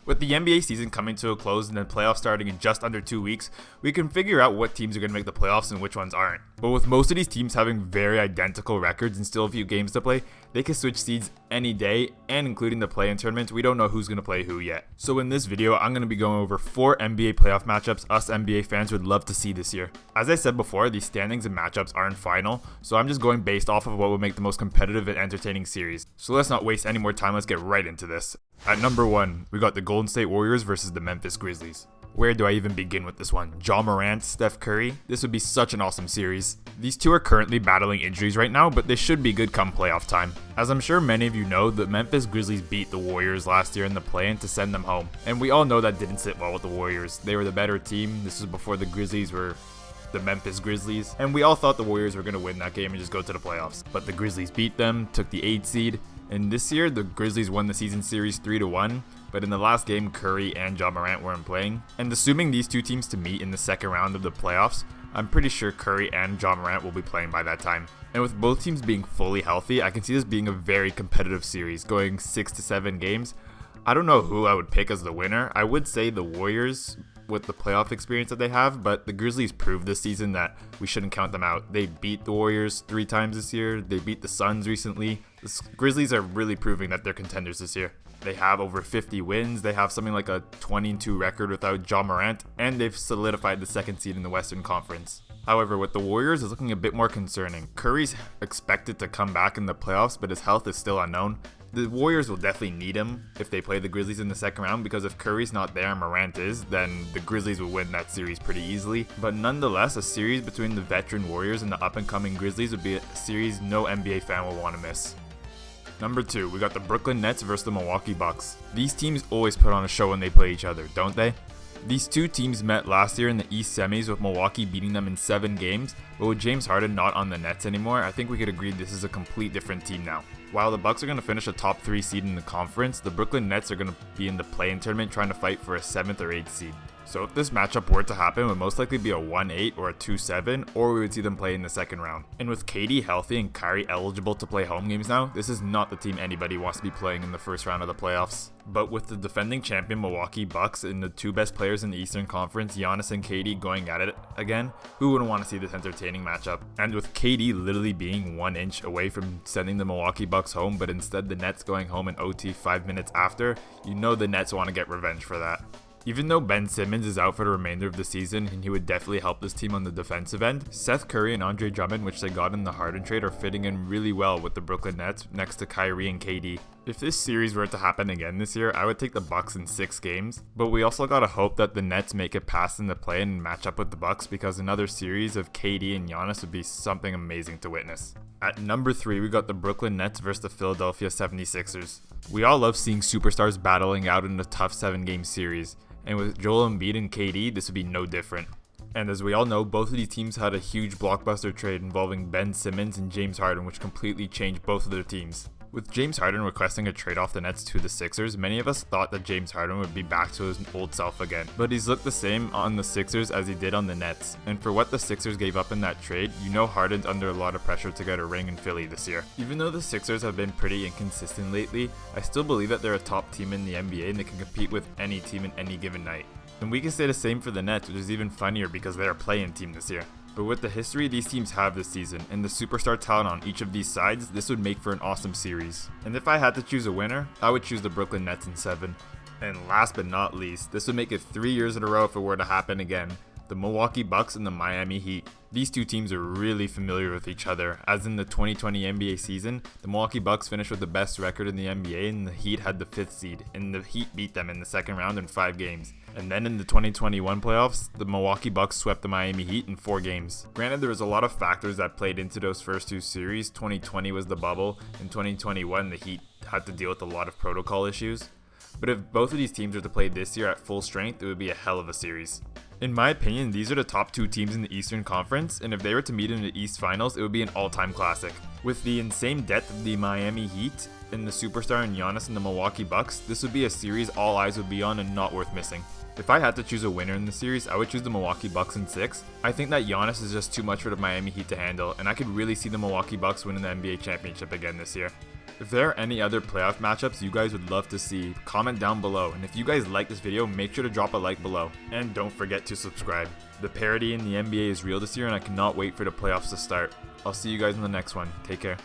With the NBA season coming to a close and the playoffs starting in just under 2 weeks, we can figure out what teams are going to make the playoffs and which ones aren't. But with most of these teams having very identical records and still a few games to play, they can switch seeds any day, and including the play-in tournament, we don't know who's going to play who yet. So in this video, I'm going to be going over 4 NBA playoff matchups us NBA fans would love to see this year. As I said before, these standings and matchups aren't final, so I'm just going based off of what would make the most competitive and entertaining series. So let's not waste any more time, let's get right into this. At number 1, we got the Golden State Warriors versus the Memphis Grizzlies. Where do I even begin with this one? Ja Morant, Steph Curry? This would be such an awesome series. These two are currently battling injuries right now, but they should be good come playoff time. As I'm sure many of you know, the Memphis Grizzlies beat the Warriors last year in the play-in to send them home. And we all know that didn't sit well with the Warriors. They were the better team. This was before the Grizzlies were the Memphis Grizzlies. And we all thought the Warriors were going to win that game and just go to the playoffs. But the Grizzlies beat them, took the 8th seed. And this year, the Grizzlies won the season series 3-1, but in the last game, Curry and Ja Morant weren't playing. And assuming these two teams to meet in the second round of the playoffs, I'm pretty sure Curry and Ja Morant will be playing by that time. And with both teams being fully healthy, I can see this being a very competitive series, going 6 to 7 games. I don't know who I would pick as the winner. I would say the Warriors with the playoff experience that they have, but the Grizzlies proved this season that we shouldn't count them out. They beat the Warriors 3 times this year. They beat the Suns recently. The Grizzlies are really proving that they're contenders this year. They have over 50 wins. They have something like a 20-2 record without Ja Morant, and they've solidified the 2nd seed in the Western Conference. However, with the Warriors, it's looking a bit more concerning. Curry's expected to come back in the playoffs, but his health is still unknown. The Warriors will definitely need him if they play the Grizzlies in the second round, because if Curry's not there and Morant is, then the Grizzlies will win that series pretty easily. But nonetheless, a series between the veteran Warriors and the up-and-coming Grizzlies would be a series no NBA fan will want to miss. Number 2, we got the Brooklyn Nets versus the Milwaukee Bucks. These teams always put on a show when they play each other, don't they? These two teams met last year in the East semis with Milwaukee beating them in 7 games, but with James Harden not on the Nets anymore, I think we could agree this is a complete different team now. While the Bucks are going to finish a top 3 seed in the conference, the Brooklyn Nets are going to be in the play-in tournament trying to fight for a 7th or 8th seed. So if this matchup were to happen, it would most likely be a 1-8 or a 2-7, or we would see them play in the second round. And with KD healthy and Kyrie eligible to play home games now, this is not the team anybody wants to be playing in the first round of the playoffs. But with the defending champion Milwaukee Bucks and the 2 best players in the Eastern Conference, Giannis and KD, going at it again, who wouldn't want to see this entertaining matchup? And with KD literally being 1 inch away from sending the Milwaukee Bucks home, but instead the Nets going home in OT 5 minutes after, you know the Nets want to get revenge for that. Even though Ben Simmons is out for the remainder of the season and he would definitely help this team on the defensive end, Seth Curry and Andre Drummond, which they got in the Harden trade, are fitting in really well with the Brooklyn Nets next to Kyrie and KD. If this series were to happen again this year, I would take the Bucks in 6 games, but we also gotta hope that the Nets make it past in the play and match up with the Bucks, because another series of KD and Giannis would be something amazing to witness. At number 3, we got the Brooklyn Nets versus the Philadelphia 76ers. We all love seeing superstars battling out in a tough 7-game series. And with Joel Embiid and KD, this would be no different. And as we all know, both of these teams had a huge blockbuster trade involving Ben Simmons and James Harden, which completely changed both of their teams. With James Harden requesting a trade off the Nets to the Sixers, many of us thought that James Harden would be back to his old self again. But he's looked the same on the Sixers as he did on the Nets. And for what the Sixers gave up in that trade, you know Harden's under a lot of pressure to get a ring in Philly this year. Even though the Sixers have been pretty inconsistent lately, I still believe that they're a top team in the NBA and they can compete with any team in any given night. And we can say the same for the Nets, which is even funnier because they're a play-in team this year. But with the history these teams have this season and the superstar talent on each of these sides, this would make for an awesome series. And if I had to choose a winner, I would choose the Brooklyn Nets in 7. And last but not least, this would make it 3 years in a row if it were to happen again. The Milwaukee Bucks and the Miami Heat. These two teams are really familiar with each other, as in the 2020 NBA season, the Milwaukee Bucks finished with the best record in the NBA and the Heat had the 5th seed, and the Heat beat them in the second round in 5 games. And then in the 2021 playoffs, the Milwaukee Bucks swept the Miami Heat in 4 games. Granted, there was a lot of factors that played into those first 2 series. 2020 was the bubble, in 2021 the Heat had to deal with a lot of protocol issues. But if both of these teams were to play this year at full strength, it would be a hell of a series. In my opinion, these are the top 2 teams in the Eastern Conference, and if they were to meet in the East Finals, it would be an all-time classic. With the insane depth of the Miami Heat and the superstar in Giannis and the Milwaukee Bucks, this would be a series all eyes would be on and not worth missing. If I had to choose a winner in the series, I would choose the Milwaukee Bucks in 6. I think that Giannis is just too much for the Miami Heat to handle, and I could really see the Milwaukee Bucks winning the NBA championship again this year. If there are any other playoff matchups you guys would love to see, comment down below, and if you guys like this video, make sure to drop a like below. And don't forget to subscribe. The parity in the NBA is real this year and I cannot wait for the playoffs to start. I'll see you guys in the next one. Take care.